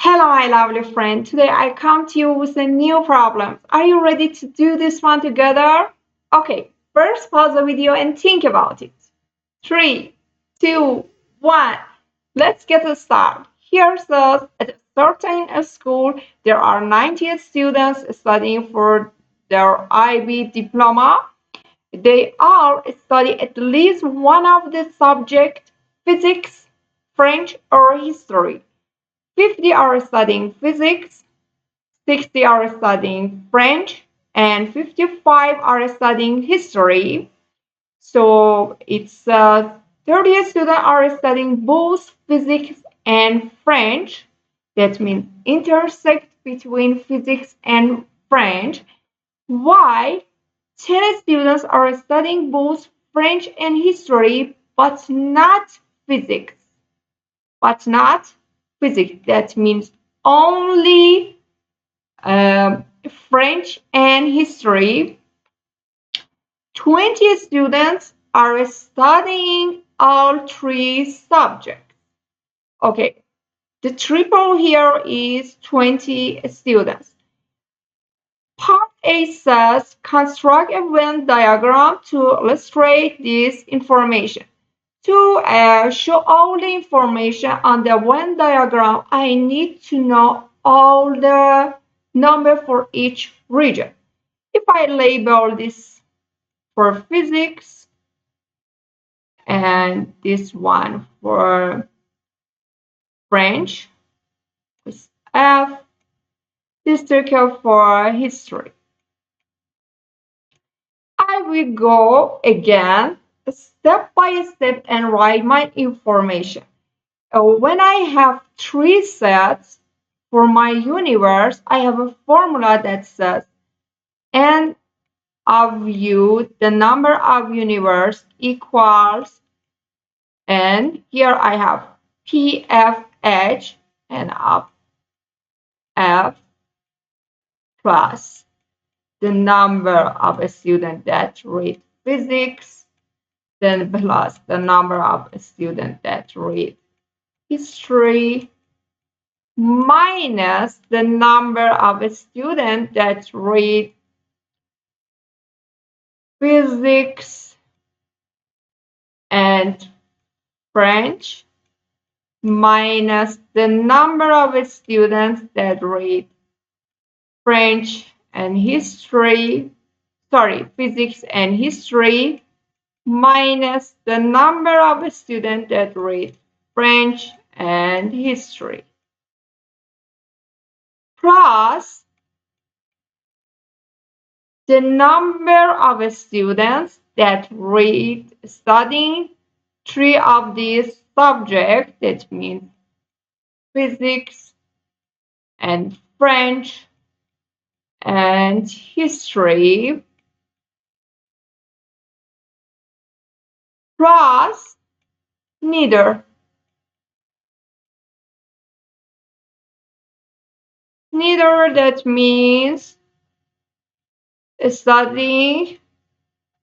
Hello, my lovely friend. Today I come to you with a new problem. Are you ready to do this one together? Okay, first pause the video and think about it. 3, 2, 1. Let's get started. Here says at a certain school there are 90 students studying for their IB diploma. They all study at least one of the subjects: physics, French, or history. 50 are studying physics, 60 are studying French, and 55 are studying history. So it's 30 students are studying both physics and French. That means intersect between physics and French. Why 10 students are studying both French and history, but not physics. But not physics. That means only French and history. 20 students are studying all three subjects. Okay, the triple here is 20 students. Part A says construct a Venn diagram to illustrate this information. To show all the information on the Venn diagram, I need to know all the number for each region. If I label this for physics and this one for French with F, this circle for history. I will go again step by step and write my information. When I have three sets for my universe, I have a formula that says n of u, the number of universe equals, and here I have PFH and of F plus the number of a student that read physics, then plus the number of a student that read history, minus the number of a student that read physics and French, minus the number of students that read French and history, physics and history, minus the number of students that read French and history, plus the number of students that read studying three of these subjects, that means physics and French and history, plus neither. Neither, that means studying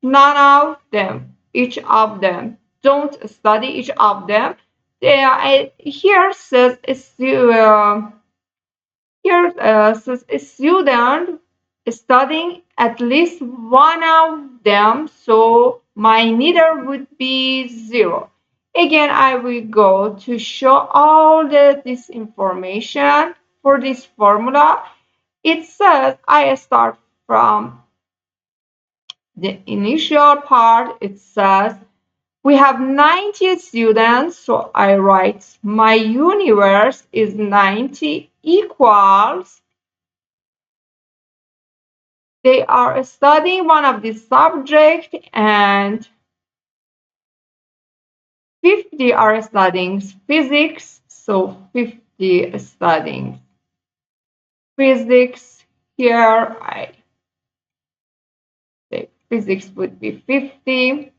none of them, each of them. Don't study each of them. Here says says a student studying at least one of them, so my neither would be 0. Again, I will go to show all this information for this formula. It says I start from the initial part. It says we have 90 students, so I write my universe is 90 equals, they are studying one of the subject and 50 are studying physics, so 50 studying physics. Here I say physics would be 50.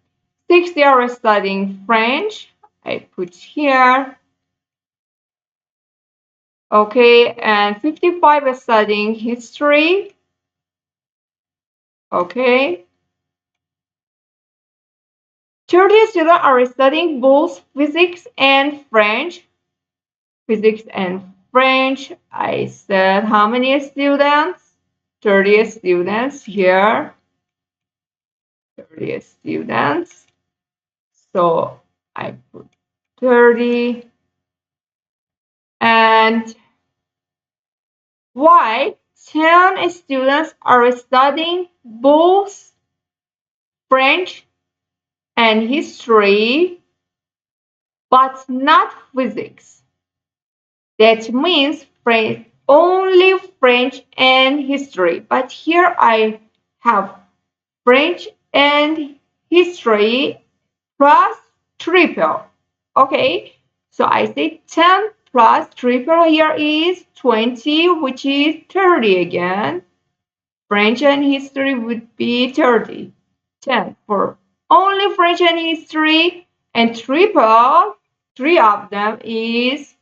60 are studying French, I put here. Okay, and 55 are studying history. Okay. 30 students are studying both physics and French. Physics and French, I said how many students? 30 students here. 30 students. So I put 30. And why 10 students are studying both French and history, but not physics? That means French, only French and history. But here I have French and history plus triple. Okay, so I say 10 plus triple here is 20, which is 30 again. French and history would be 30. 10 for only French and history, and triple, three of them is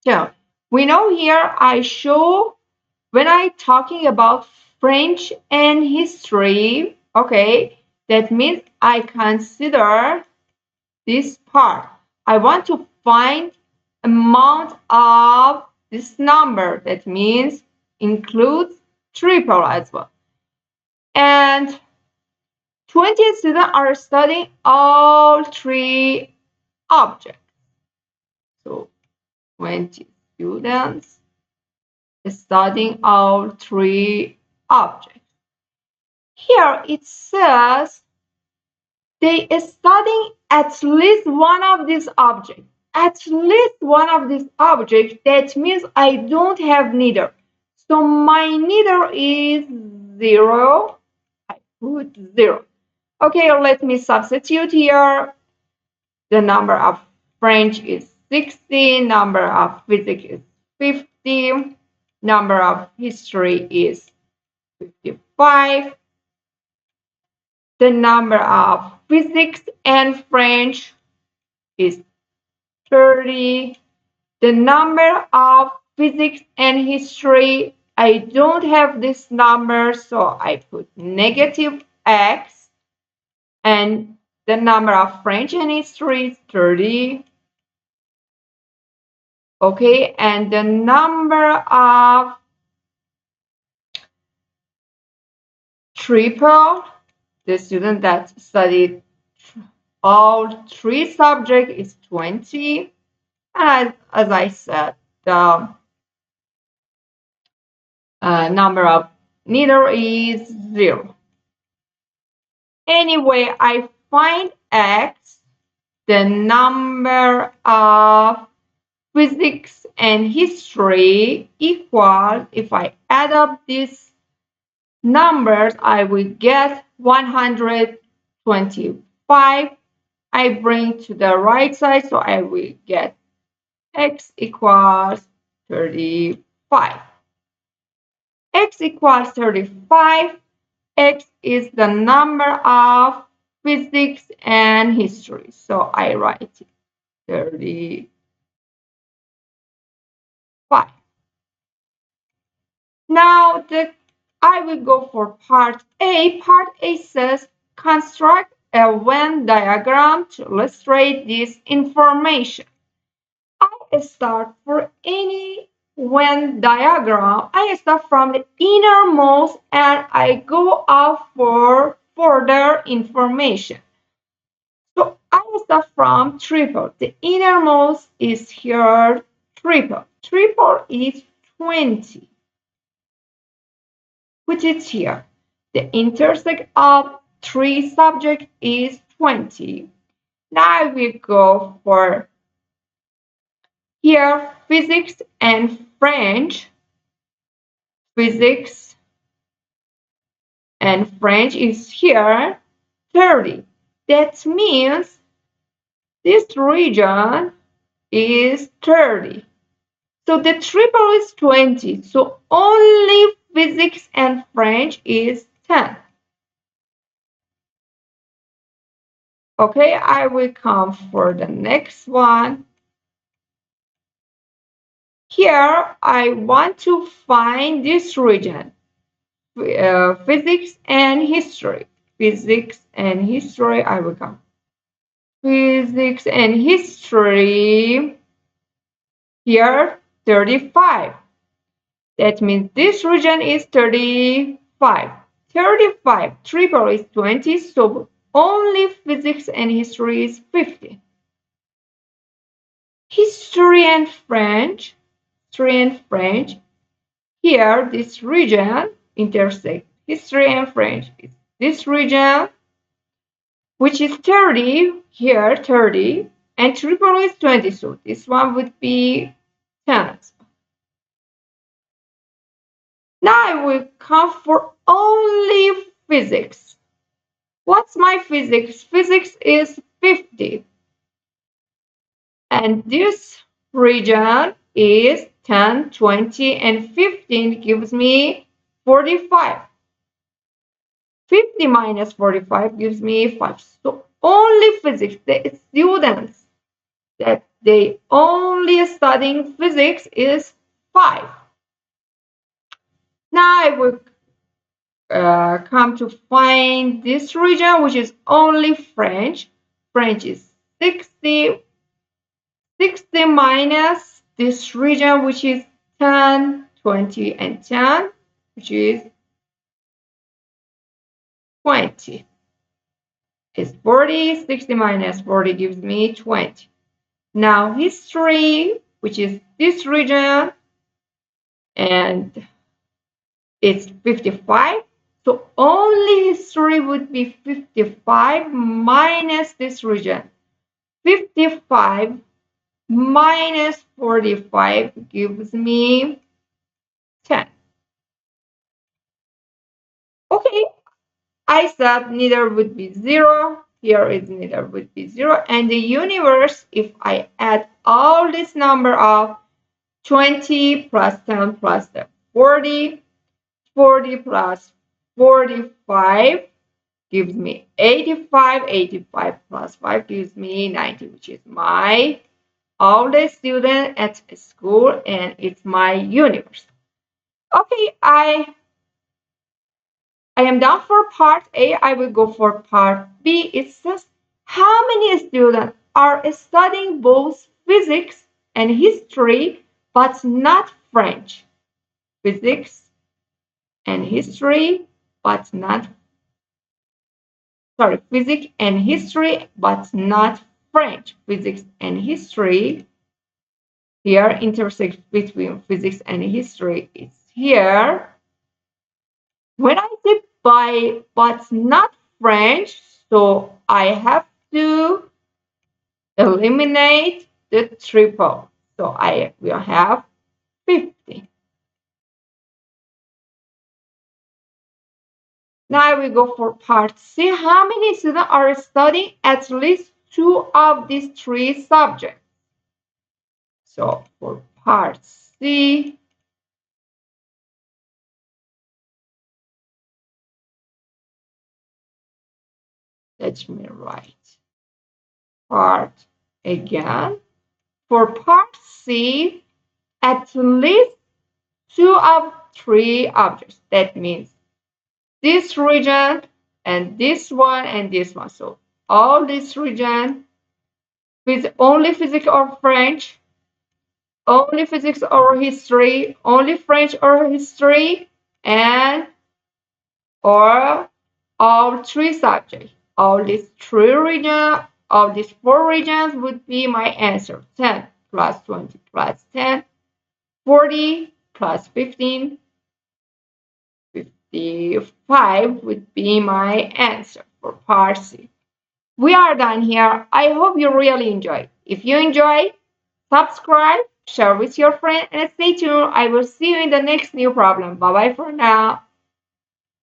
10. We know here I show when I talking about French and history, okay, that means I consider this part. I want to find amount of this number. That means includes triple as well. And 20 students are studying all three objects. So 20 students studying all three objects. Here it says they are studying at least one of these objects. At least one of these objects, that means I don't have neither. So my neither is 0. I put 0. Okay, let me substitute here. The number of French is 60, number of physics is 50, number of history is 55. The number of physics and French is 30. The number of physics and history, I don't have this number, so I put negative x. And the number of French and history is 30. Okay, and the number of triple, the student that studied all three subjects is 20. And as I said, the number of neither is 0. Anyway, I find x, the number of physics and history equal, if I add up these numbers, I will get 125. I bring to the right side, so I will get x equals 35. X equals 35. X is the number of physics and history. So I write 35. Now I will go for part A. Part A says construct a Venn diagram to illustrate this information. I start for any Venn diagram. I start from the innermost and I go up for further information. So I start from triple. The innermost is here triple. Triple is 20, which is here. The intersect of three subjects is 20. Now we go for here physics and French. Physics and French is here 30. That means this region is 30. So the triple is 20. So only physics and French is 10. Okay, I will come for the next one. Here, I want to find this region, physics and history. Physics and history, I will come. Physics and history, here 35. That means this region is 35. 35 triple is 20, so only physics and history is 50. History and French. Here, this region intersect history and French. It's this region, which is 30, here 30, and triple is 20, so this one would be 10. Now I will come for only physics. What's my physics? Physics is 50. And this region is 10, 20, and 15 gives me 45. 50 minus 45 gives me 5. So only physics, the students that they only studying physics is 5. Now I will come to find this region, which is only French. French is 60. 60 minus this region, which is 10, 20, and 10, which is 20. Is 40. 60 minus 40 gives me 20. Now history, which is this region, and it's 55. So only history would be 55 minus this region. 55 minus 45 gives me 10. Okay, I said neither would be 0. Here is neither would be 0. And the universe, if I add all this number of 20 plus 10 plus 10, 40, 40 plus 45 gives me 85. 85 plus 5 gives me 90, which is my oldest student at school, and it's my universe. Okay, I am done for part A. I will go for part B. It says how many students are studying both physics and history, but not French. Physics and history, but not, physics and history, but not French. Physics and history. Here, intersect between physics and history is here. When I say by but not French, so I have to eliminate the triple. So I will have 50. Now I will go for part C. How many students are studying at least 2 of these 3 subjects? So for part C, let me write part again. For part C, at least 2 of 3 objects. That means this region and this one and this one. So all this region with only physics or French, only physics or history, only French or history, and or all 3 subjects. All these 3 regions, all these 4 regions would be my answer. 10 plus 20 plus 10, 40 plus 15, 55 would be my answer for part C. We are done here. I hope you really enjoyed. If you enjoyed, subscribe, share with your friend, and stay tuned. I will see you in the next new problem. Bye bye for now.